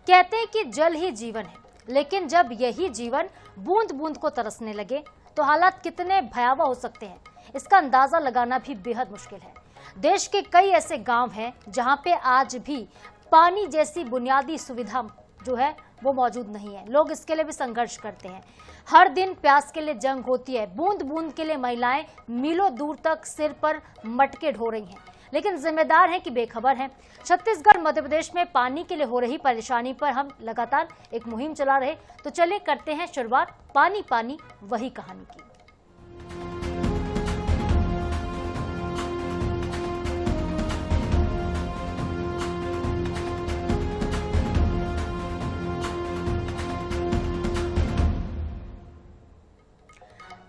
कहते हैं कि जल ही जीवन है, लेकिन जब यही जीवन बूंद बूंद को तरसने लगे तो हालात कितने भयावह हो सकते हैं, इसका अंदाजा लगाना भी बेहद मुश्किल है। देश के कई ऐसे गांव हैं जहां पे आज भी पानी जैसी बुनियादी सुविधा जो है वो मौजूद नहीं है। लोग इसके लिए भी संघर्ष करते हैं। हर दिन प्यास के लिए जंग होती है। बूंद बूंद के लिए महिलाएं मीलों दूर तक सिर पर मटके ढो रही हैं, लेकिन जिम्मेदार हैं कि बेखबर हैं। छत्तीसगढ़ मध्य प्रदेश में पानी के लिए हो रही परेशानी पर हम लगातार एक मुहिम चला रहे, तो चलिए करते हैं शुरुआत पानी पानी वही कहानी की।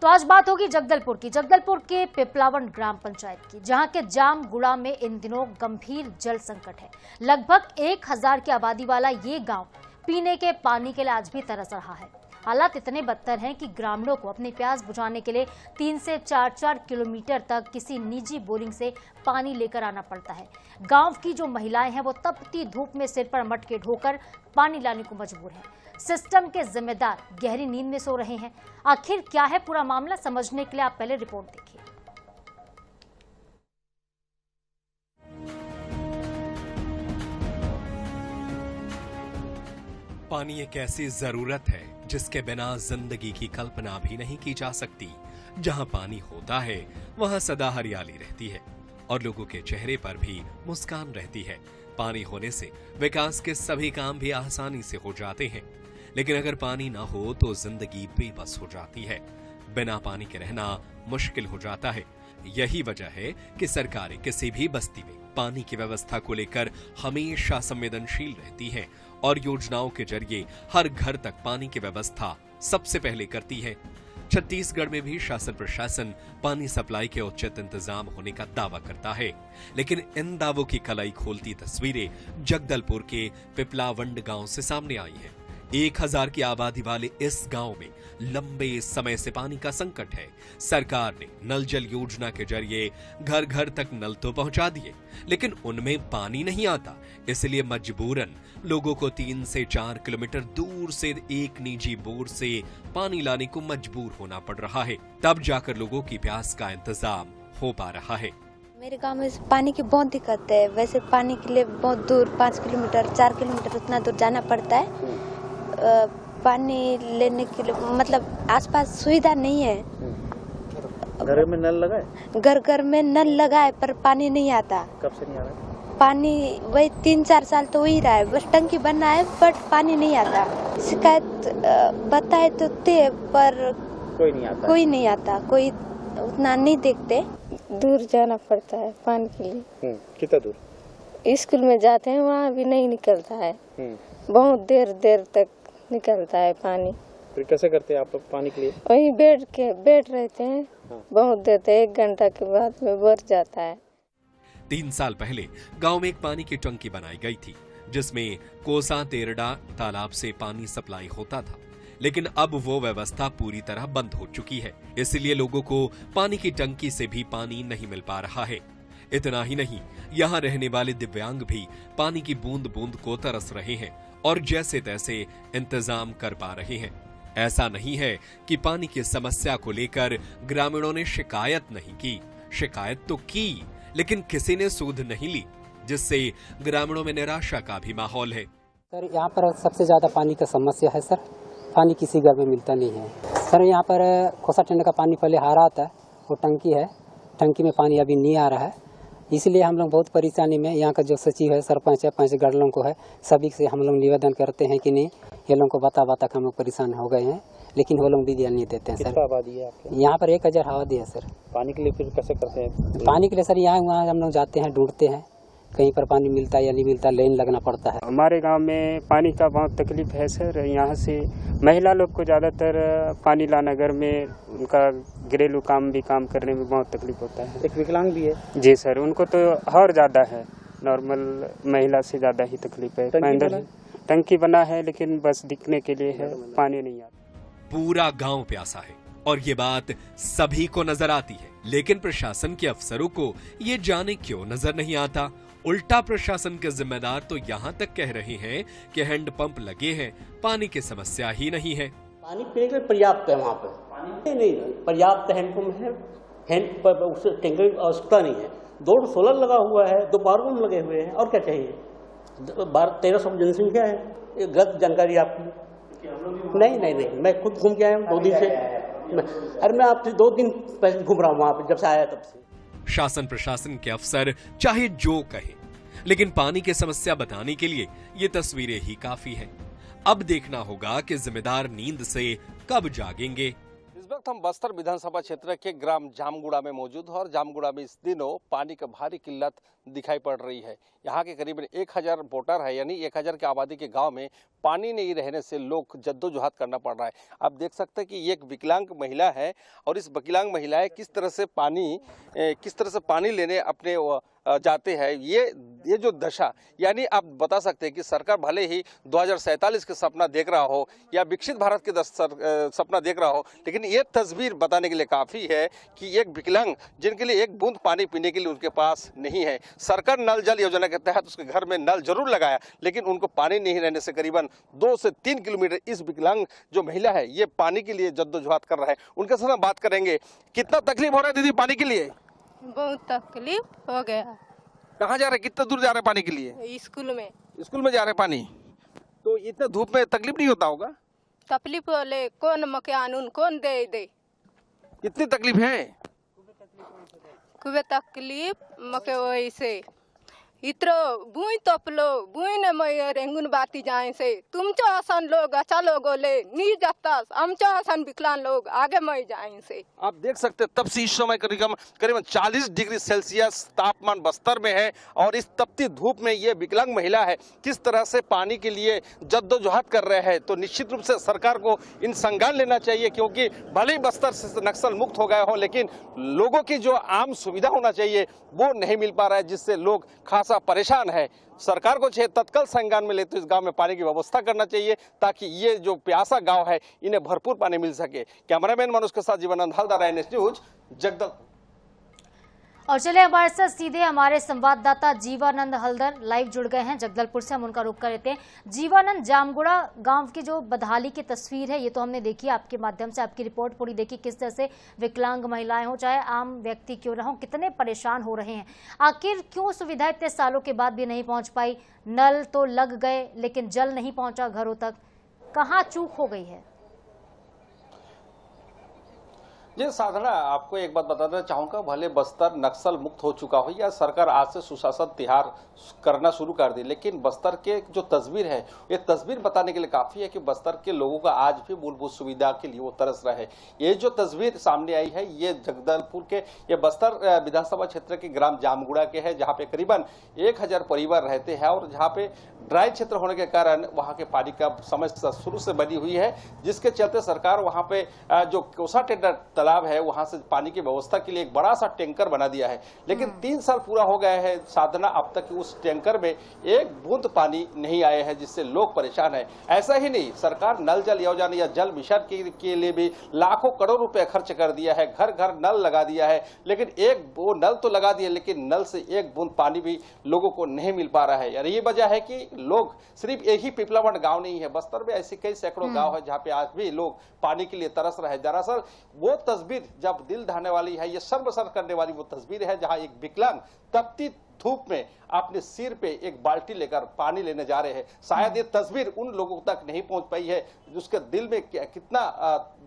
तो आज बात होगी जगदलपुर के पिपलावन ग्राम पंचायत की, जहां के जामगुड़ा में इन दिनों गंभीर जल संकट है। लगभग 1000 की आबादी वाला ये गांव पीने के पानी के लिए आज भी तरस रहा है। हालात इतने बदतर हैं कि ग्रामीणों को अपनी प्यास बुझाने के लिए 3 से 4 किलोमीटर तक किसी निजी बोरिंग से पानी लेकर आना पड़ता है। गांव की जो महिलाएं हैं वो तपती धूप में सिर पर मटके ढोकर पानी लाने को मजबूर हैं। सिस्टम के जिम्मेदार गहरी नींद में सो रहे हैं। आखिर क्या है पूरा मामला, समझने के लिए आप पहले रिपोर्ट देखिए। पानी एक ऐसी जरूरत है जिसके बिना जिंदगी की कल्पना भी नहीं की जा सकती। जहां पानी होता है वहां सदा हरियाली रहती है और लोगों के चेहरे पर भी मुस्कान रहती है। पानी होने से विकास के सभी काम भी आसानी से हो जाते हैं, लेकिन अगर पानी ना हो तो जिंदगी बेबस हो जाती है। बिना पानी के रहना मुश्किल हो जाता है। यही वजह है कि सरकारें किसी भी बस्ती में पानी की व्यवस्था को लेकर हमेशा संवेदनशील रहती हैं और योजनाओं के जरिए हर घर तक पानी की व्यवस्था सबसे पहले करती है। छत्तीसगढ़ में भी शासन प्रशासन पानी सप्लाई के उचित इंतजाम होने का दावा करता है, लेकिन इन दावों की कलाई खोलती तस्वीरें जगदलपुर के पिपलावंड गांव से सामने आई हैं। 1000 की आबादी वाले इस गांव में लंबे समय से पानी का संकट है। सरकार ने नल जल योजना के जरिए घर घर तक नल तो पहुंचा दिए, लेकिन उनमें पानी नहीं आता। इसलिए मजबूरन लोगों को 3 से 4 किलोमीटर दूर से एक निजी बोर से पानी लाने को मजबूर होना पड़ रहा है। तब जाकर लोगों की प्यास का इंतजाम हो पा रहा है। मेरे गांव में पानी की बहुत दिक्कत है। वैसे पानी के लिए बहुत दूर 5 किलोमीटर 4 किलोमीटर उतना दूर जाना पड़ता है। पानी लेने के लिए मतलब आसपास सुविधा नहीं है। घर में नल लगा है? घर में नल लगा है पर पानी नहीं आता। कब से नहीं आ रहा है? पानी वही 3-4 साल तो वही रहा है, बस टंकी बनना है बट पानी नहीं आता। शिकायत बताए तो थे पर कोई नहीं आता, कोई उतना नहीं देखते। दूर जाना पड़ता है पानी के लिए। कितना दूर? स्कूल में जाते हैं वहाँ भी नहीं निकलता है। बहुत देर तक निकलता है पानी। फिर कैसे करते हैं आप लोग पानी के लिए? वही बैठ रहते हैं। बहुत देर तक 1 घंटा के बाद में भर जाता है। 3 साल पहले गांव में एक पानी की टंकी बनाई गई थी, जिसमें कोसा तेरडा तालाब से पानी सप्लाई होता था, लेकिन अब वो व्यवस्था पूरी तरह बंद हो चुकी है। इसलिए लोगों को पानी की टंकी से भी पानी नहीं मिल पा रहा है। इतना ही नहीं, यहाँ रहने वाले दिव्यांग भी पानी की बूंद बूंद को तरस रहे हैं और जैसे तैसे इंतजाम कर पा रहे हैं। ऐसा नहीं है कि पानी की समस्या को लेकर ग्रामीणों ने शिकायत नहीं की। शिकायत तो की, लेकिन किसी ने सूद नहीं ली, जिससे ग्रामीणों में निराशा का भी माहौल है। सर, यहाँ पर सबसे ज्यादा पानी का समस्या है। सर, पानी किसी घर में मिलता नहीं है। सर, यहाँ पर कोसा टेंडर का पानी पहले आ रहा था, वो टंकी है, टंकी में पानी अभी नहीं आ रहा है। इसलिए हम लोग बहुत परेशानी में, यहाँ का जो सचिव है, सरपंच है, 5 गार्डों को है, सभी से हम लोग निवेदन करते हैं कि नहीं, ये लोगों को बता हम लोग परेशान हो गए हैं, लेकिन वो लोग भी ध्यान नहीं देते हैं। सर, आबादी है आपके? यहाँ पर 1000 आबादी है। सर, पानी के लिए फिर कैसे करते हैं? पानी के लिए सर यहाँ वहाँ हम लोग जाते हैं, ढूंढते हैं, कहीं पर पानी मिलता है या नहीं मिलता, लाइन लगना पड़ता है। हमारे गांव में पानी का बहुत तकलीफ है सर। यहाँ से महिला लोग को ज़्यादातर पानी लाना, घर में उनका घरेलू काम करने में बहुत तकलीफ होता है। एक विकलांग भी है? जी सर, उनको तो और ज़्यादा है, नॉर्मल महिला से ज़्यादा ही तकलीफ है। टंकी बना है लेकिन बस दिखने के लिए है, पानी नहीं आता। पूरा गांव प्यासा है और ये बात सभी को नजर आती है, लेकिन प्रशासन के अफसरों को ये जाने क्यों नजर नहीं आता उल्टा प्रशासन के जिम्मेदार तो यहाँ तक कह रहे हैं कि हैंडपंप लगे हैं, पानी की समस्या ही नहीं है। पानी पीने के लिए पर्याप्त है वहाँ पर, नहीं पर्याप्त हैंडपंप है, हैंड उससे टैंकर की आवश्यकता नहीं है। 2 सोलर लगा हुआ है, 2 पावर पंप लगे हुए हैं, और क्या चाहिए। 1300 जनसंख्या है, ये गलत जानकारी आपकी। नहीं, मैं खुद घूम के आया हूँ 2 दिन से। मैं आपसे 2 दिन पहले घूम रहा हूँ वहाँ पे, जब से आया तब से। शासन प्रशासन के अफसर चाहे जो कहें, लेकिन पानी की समस्या बताने के लिए ये तस्वीरें ही काफी हैं। अब देखना होगा कि जिम्मेदार नींद से कब जागेंगे। इस वक्त हम बस्तर विधानसभा क्षेत्र के ग्राम जामगुड़ा में मौजूद हैं और जामगुड़ा में इस दिनों पानी का भारी किल्लत दिखाई पड़ रही है। यहाँ के करीबन 1000 वोटर है, यानी 1000 की आबादी के गांव में पानी नहीं रहने से लोग जद्दोजहद करना पड़ रहा है। आप देख सकते हैं कि ये एक विकलांग महिला है और इस विकलांग महिलाएं किस तरह से पानी लेने अपने जाते हैं। ये जो दशा, यानी आप बता सकते हैं कि सरकार भले ही 2047 के सपना देख रहा हो या विकसित भारत के सपना देख रहा हो, लेकिन ये तस्वीर बताने के लिए काफ़ी है कि एक विकलांग जिनके लिए एक बूंद पानी पीने के लिए उनके पास नहीं है। सरकार नल जल योजना के तहत उसके घर में नल जरूर लगाया, लेकिन उनको पानी नहीं रहने से करीबन 2 से 3 किलोमीटर इस विकलांग जो महिला है ये पानी के लिए जद्दोजहद कर रहा है। उनके साथ हम बात करेंगे। कितना तकलीफ हो रहा है दीदी पानी के लिए? बहुत तकलीफ हो गया। कहाँ जा रहे हैं, कितना दूर जा रहे हैं पानी के लिए? स्कूल में जा रहे हैं पानी। तो इतने धूप में तकलीफ नहीं होता होगा? तकलीफ होले कौन मकान कौन दे। कितनी तकलीफ है? खूब तकलीफ मके वैसे इतरो बुई तपलो बुई ने मैं रेंगुन बाती जाए से तुमचो आसान लोग अच्छा लोग ले नी जाता हमचो आसान विकलांग लोग आगे मैं जाए से। आप देख सकते हैं तब से इस समय करीबन 40 डिग्री सेल्सियस तापमान बस्तर में है और इस तपती धूप में ये विकलांग महिला है किस तरह से पानी के लिए जद्दोजहद कर रहे हैं। तो निश्चित रूप से सरकार को इन संज्ञान लेना चाहिए, क्योंकि भले ही बस्तर से नक्सल मुक्त हो गए हो, लेकिन लोगों की जो आम सुविधा होना चाहिए वो नहीं मिल पा रहा है, जिससे लोग खासा परेशान है। सरकार को चाहिए तत्काल संज्ञान में लेते इस गांव में पानी की व्यवस्था करना चाहिए, ताकि ये जो प्यासा गांव है इन्हें भरपूर पानी मिल सके। कैमरामैन मनोज के साथ जीवनानंद हलदार, NS न्यूज, जगदलपुर। और चलिए हमारे साथ सीधे हमारे संवाददाता जीवानंद हलदर लाइव जुड़ गए हैं जगदलपुर से। हम उनका रुख कर लेते हैं। जीवानंद, जामगुड़ा गांव की जो बदहाली की तस्वीर है ये तो हमने देखी, आपके माध्यम से आपकी रिपोर्ट पूरी देखी, किस तरह से विकलांग महिलाएं हो चाहे आम व्यक्ति क्यों ना हो कितने परेशान हो रहे हैं। आखिर क्यों सुविधा इतने सालों के बाद भी नहीं पहुंच पाई? नल तो लग गए लेकिन जल नहीं पहुंचा घरों तक, कहाँ चूक हो गई है? जी साधना, आपको एक बात बताना चाहूंगा, भले बस्तर नक्सल मुक्त हो चुका हो या सरकार आज से सुशासन तिहार करना शुरू कर दी, लेकिन बस्तर के जो तस्वीर है ये तस्वीर बताने के लिए काफी है कि बस्तर के लोगों का आज भी मूलभूत सुविधा के लिए वो तरस रहे हैं। ये जो तस्वीर सामने आई है ये जगदलपुर के ये बस्तर विधानसभा क्षेत्र के ग्राम जामगुड़ा के है, जहाँ पे करीबन 1000 परिवार रहते हैं और जहाँ पे ड्राई क्षेत्र होने के कारण वहाँ के पानी का समस्या शुरू से बनी हुई है, जिसके चलते सरकार वहाँ पे जो कोसा टेंडर तालाब है वहां से पानी की व्यवस्था के लिए एक बड़ा सा टैंकर बना दिया है। लेकिन 3 साल पूरा हो गए हैं साधना, अब तक उस टैंकर में एक बूंद पानी नहीं आया है, जिससे लोग परेशान है। ऐसा ही नहीं, सरकार नल जल योजना या जल मिशन के लिए भी लाखों करोड़ रुपए खर्च कर दिया है, घर घर नल लगा दिया है, लेकिन वो नल तो लगा दिया लेकिन नल से एक बूंद पानी भी लोगों को नहीं मिल पा रहा है। यानी ये वजह है कि लोग सिर्फ एक ही पिपलावट गांव नहीं है, बस्तर में ऐसे कई सैकड़ों गांव है जहाँ पे आज भी लोग पानी के लिए तरस रहे हैं। दरअसल वो तस्वीर जब दिल दहाने वाली है, ये शर्मसार करने वाली वो तस्वीर है जहां एक विकलांग तपती धूप में अपने सिर पे एक बाल्टी लेकर पानी लेने जा रहे हैं। शायद ये तस्वीर उन लोगों तक नहीं पहुंच पाई है जिसके दिल में कितना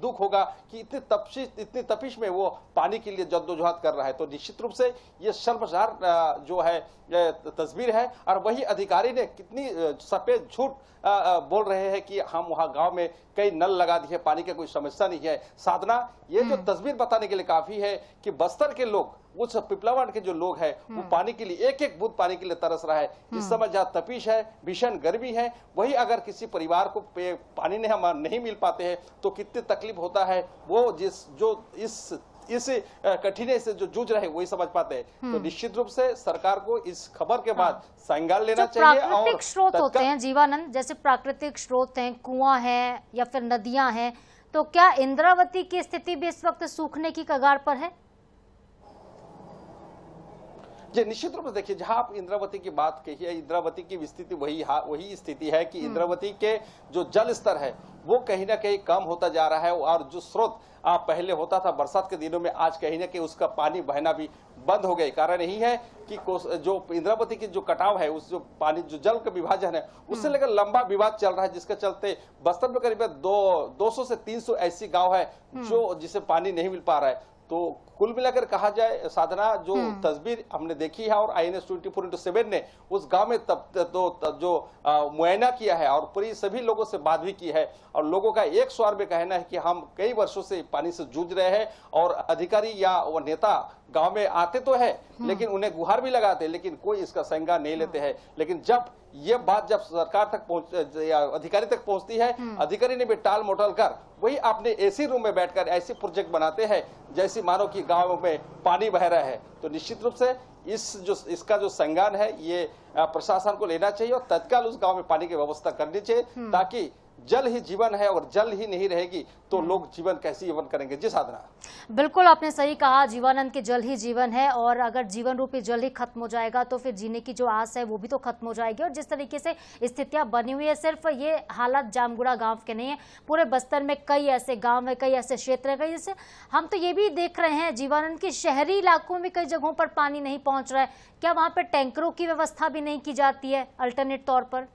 दुख होगा कि इतनी तपिश में वो पानी के लिए जद्दोजहद कर रहा है। तो निश्चित रूप से ये शर्मसार जो है तस्वीर है। और वही अधिकारी ने कितनी सफेद झूठ बोल रहे हैं कि हम वहां गांव में कई नल लगा दिए, पानी की कोई समस्या नहीं है। साधना, ये जो तस्वीर बताने के लिए काफी है कि बस्तर के लोग, उस पिपलावट के जो लोग हैं वो पानी के लिए एक एक बूंद पानी के लिए तरस रहा है। इस समय जहाँ तपिश है, भीषण गर्मी है, वही अगर किसी परिवार को पानी नहीं मिल पाते हैं तो कितनी तकलीफ होता है, वो इस कठिनाई से जो जूझ रहे वही समझ पाते हैं। तो निश्चित रूप से सरकार को इस खबर के बाद संज्ञान लेना चाहिए। प्राकृतिक स्रोत होते हैं जीवानंद, जैसे प्राकृतिक स्रोत हैं, कुआं है या फिर नदियां हैं, तो क्या इंद्रावती की स्थिति भी इस वक्त सूखने की कगार पर है? जी निश्चित रूप से देखिए, जहां आप इंद्रावती की बात कही है, इंद्रावती की स्थिति वही स्थिति है कि इंद्रावती के जो जल स्तर है वो कहीं ना कहीं कम होता जा रहा है, और जो स्रोत पहले होता था बरसात के दिनों में, आज कहीं ना कहीं उसका पानी बहना भी बंद हो गए। कारण यही है कि जो इंद्रावती की जो कटाव है, उस जो पानी जो जल का विभाजन है उससे लेकर लंबा विवाद चल रहा है, जिसके चलते बस्तर में करीब 200 से 300 ऐसी गांव है जो जिसे पानी नहीं मिल पा रहा है। तो कुल मिलाकर कहा जाए साधना, जो तस्वीर हमने देखी है और INS 24/7 ने उस गांव में जो मुआयना किया है और पूरी सभी लोगों से बात भी की है, और लोगों का एक स्वर में कहना है कि हम कई वर्षों से पानी से जूझ रहे हैं, और अधिकारी या वो नेता गांव में आते तो है लेकिन उन्हें गुहार भी लगाते, लेकिन कोई इसका संज्ञान नहीं लेते हैं। लेकिन जब ये बात जब सरकार तक या अधिकारी तक पहुंचती है, अधिकारी ने भी टाल मटोल कर वही अपने AC रूम में बैठकर ऐसे प्रोजेक्ट बनाते हैं जैसे मानो कि गांव में पानी बह रहा है। तो निश्चित रूप से इसका जो संज्ञान है ये प्रशासन को लेना चाहिए और तत्काल उस गांव में पानी की व्यवस्था करनी चाहिए, ताकि जल ही जीवन है, और जल ही नहीं रहेगी तो लोग जीवन कैसे जीवन करेंगे। जी साधना, बिल्कुल आपने सही कहा, जीवानंद के जल ही जीवन है, और अगर जीवन रूपी जल ही खत्म हो जाएगा तो फिर जीने की जो आस है वो भी तो खत्म हो जाएगी। और जिस तरीके से स्थितियां बनी हुई है, सिर्फ ये हालात जामगुड़ा गांव के नहीं है, पूरे बस्तर में कई ऐसे गांव है, कई ऐसे क्षेत्र है, कई जैसे हम तो ये भी देख रहे हैं जीवानंद के शहरी इलाकों में कई जगहों पर पानी नहीं पहुंच रहा है। क्या वहां पर टैंकरों की व्यवस्था भी नहीं की जाती है अल्टरनेट तौर पर?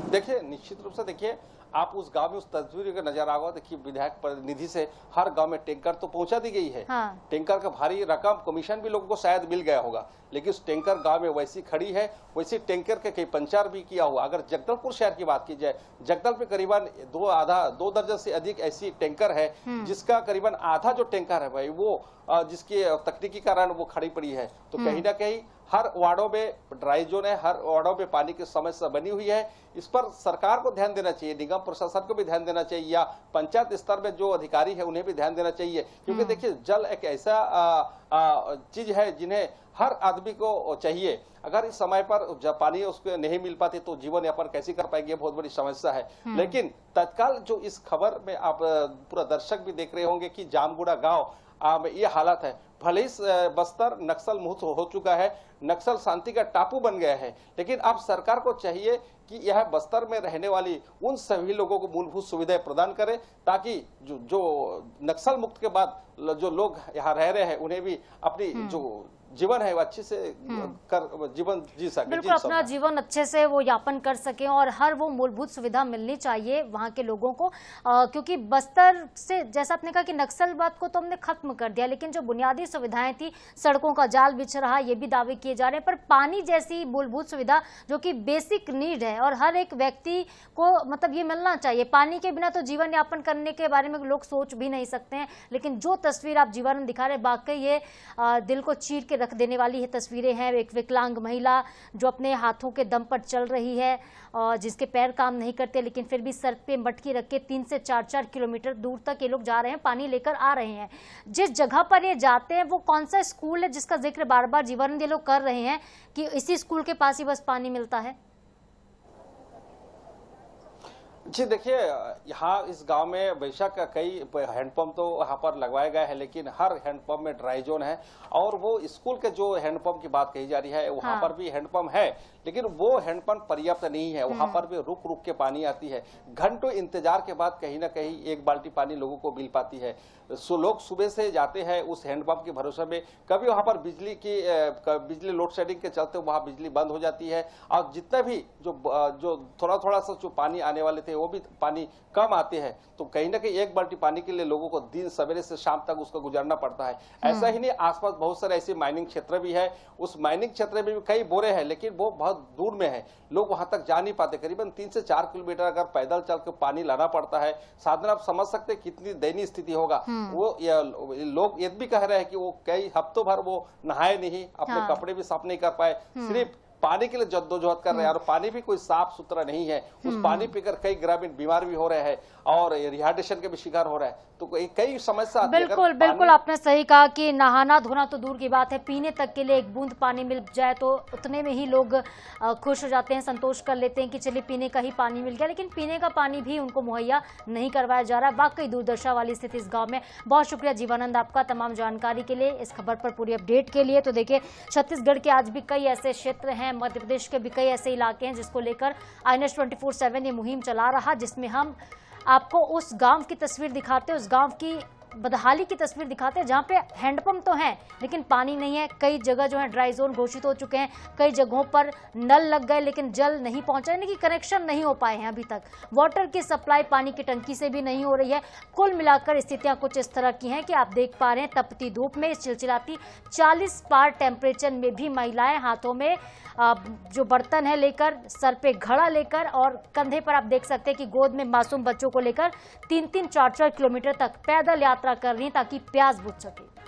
देखिए निश्चित रूप से देखिए, आप उस गांव में उस तस्वीर का नजारा होगा, देखिए विधायक प्रतिनिधि से हर गांव में टैंकर तो पहुंचा दी गई है। हाँ। टैंकर का भारी रकम कमीशन भी लोगों को शायद मिल गया होगा, लेकिन उस टैंकर गांव में वैसी खड़ी है, वैसी टैंकर के कई पंचर भी किया हुआ। अगर जगदलपुर शहर की बात की जाए, जगदल में करीबन 2 दर्जन से अधिक ऐसी टैंकर है, जिसका करीबन आधा जो टैंकर है भाई वो जिसके तकनीकी कारण वो खड़ी पड़ी है। तो कहीं ना कहीं हर वार्डों में ड्राई जोन है, हर वार्डों में पानी की समस्या बनी हुई है। इस पर सरकार को ध्यान देना चाहिए, निगम प्रशासन को भी ध्यान देना चाहिए, या पंचायत स्तर में जो अधिकारी है उन्हें भी ध्यान देना चाहिए, क्योंकि देखिए जल एक ऐसा चीज है जिन्हें हर आदमी को चाहिए। अगर इस समय पर जब पानी उसको नहीं मिल पाती तो जीवन यापन कैसे कर पाएंगे, बहुत बड़ी समस्या है। लेकिन तत्काल जो इस खबर में आप पूरा दर्शक भी देख रहे होंगे कि जामगुड़ा गाँव में ये हालत है। भले ही बस्तर नक्सल मुक्त हो चुका है, नक्सल शांति का टापू बन गया है, लेकिन अब सरकार को चाहिए कि यह बस्तर में रहने वाली उन सभी लोगों को मूलभूत सुविधाएं प्रदान करे, ताकि जो नक्सल मुक्त के बाद जो लोग यहाँ रह रहे हैं उन्हें भी अपनी जो जीवन है वो अच्छे से कर जीवन जी सके, बिल्कुल अपना जीवन अच्छे से वो यापन कर सके, और हर वो मूलभूत सुविधा मिलनी चाहिए वहाँ के लोगों को। क्योंकि बस्तर से जैसा आपने कहा कि नक्सलवाद को तो हमने खत्म कर दिया, लेकिन जो बुनियादी सुविधाएं थी, सड़कों का जाल बिछ रहा, ये भी दावे किए जा रहे हैं, पर पानी जैसी मूलभूत सुविधा जो कि बेसिक नीड है और हर एक व्यक्ति को मतलब ये मिलना चाहिए। पानी के बिना तो जीवन यापन करने के बारे में लोग सोच भी नहीं सकते हैं, लेकिन जो तस्वीर आप जीवानंद दिखा रहे वाकई ये दिल को चीर के रख देने वाली है तस्वीरें हैं। एक विकलांग महिला जो अपने हाथों के दम पर चल रही है, जिसके पैर काम नहीं करते, लेकिन फिर भी सर पे मटकी रख के 3 से 4 किलोमीटर दूर तक ये लोग जा रहे हैं, पानी लेकर आ रहे हैं। जिस जगह पर ये जाते हैं वो कौन सा स्कूल है जिसका जिक्र बार बार जीवानंद ये लोग कर रहे हैं कि इसी स्कूल के पास ही बस पानी मिलता है? जी देखिए, यहाँ इस गांव में बेशक कई हैंडपंप तो यहाँ पर लगवाए गए हैं, लेकिन हर हैंडपंप में ड्राई जोन है, और वो स्कूल के जो हैंडपंप की बात कही जा रही है वहाँ पर भी हैंडपंप है, लेकिन वो हैंडपंप पर्याप्त नहीं है। वहाँ पर भी रुक रुक के पानी आती है, घंटों इंतजार के बाद कहीं ना कहीं 1 बाल्टी पानी लोगों को मिल पाती है। लोग सुबह से जाते हैं उस हैंडपंप के भरोसे में, कभी वहाँ पर बिजली लोड शेडिंग के चलते वहाँ बिजली बंद हो जाती है, और जितना भी जो थोड़ा सा जो पानी आने वाले थे वो भी पानी कम आते हैं। तो कहीं ना कहीं 1 बाल्टी पानी के लिए लोगों को दिन सवेरे से शाम तक उसको गुजारना पड़ता है। ऐसा ही नहीं, आसपास बहुत सारे ऐसे माइनिंग क्षेत्र भी है, उस माइनिंग क्षेत्र में भी कई बोरे हैं, लेकिन वो बहुत दूर में है, लोग वहां तक जा नहीं पाते। करीबन 3 से 4 किलोमीटर अगर पैदल चल के पानी लाना पड़ता है। साधना आप समझ सकते कितनी दयनीय स्थिति होगा। वो लोग ये भी कह रहे हैं कि वो कई हफ्तों भर वो नहाए नहीं, अपने कपड़े भी साफ नहीं कर पाए, सिर्फ पानी के लिए जद्दोजहद कर रहे हैं और पानी भी कोई साफ सुथरा नहीं है। उस पानी पीकर कई ग्रामीण बीमार भी हो रहे हैं और रिहाइड्रेशन के भी शिकार हो रहे हैं। तो कई समस्या आती है। बिल्कुल बिल्कुल, आपने सही कहा कि नहाना धोना तो दूर की बात है, पीने तक के लिए एक बूंद पानी मिल जाए तो उतने में ही लोग खुश हो जाते हैं, संतोष कर लेते हैं कि चलिए पीने का ही पानी मिल गया, लेकिन पीने का पानी भी उनको मुहैया नहीं करवाया जा रहा है। वाकई दुर्दशा वाली स्थिति इस गांव में। बहुत शुक्रिया जीवानंद आपका तमाम जानकारी के लिए, इस खबर पर पूरी अपडेट के लिए। तो देखिए, छत्तीसगढ़ के आज भी कई ऐसे क्षेत्र हैं, मध्य प्रदेश के भी कई ऐसे इलाके हैं जिसको लेकर INS 24/7 ये मुहिम चला रहा, जिसमें हम आपको उस गांव की तस्वीर दिखाते हैं, उस गांव की बदहाली की तस्वीर दिखाते हैं जहां पे हैंडपंप तो हैं लेकिन पानी नहीं है। कई जगह जो है ड्राई जोन घोषित हो चुके हैं, कई जगहों पर नल लग गए लेकिन जल नहीं पहुंचा, यानी कि कनेक्शन नहीं हो पाए हैं अभी तक। वाटर की सप्लाई पानी की टंकी से भी नहीं हो रही है। कुल मिलाकर स्थितियां कुछ इस तरह की हैं कि आप देख पा रहे हैं, तपती धूप में, चिलचिलाती 40 पार टेम्परेचर में भी महिलाएं हाथों में जो बर्तन है लेकर, सर पे घड़ा लेकर और कंधे पर आप देख सकते हैं कि गोद में मासूम बच्चों को लेकर 3-3, 4-4 किलोमीटर तक पैदल यात्रा कर रही हैं ताकि प्यास बुझ सके।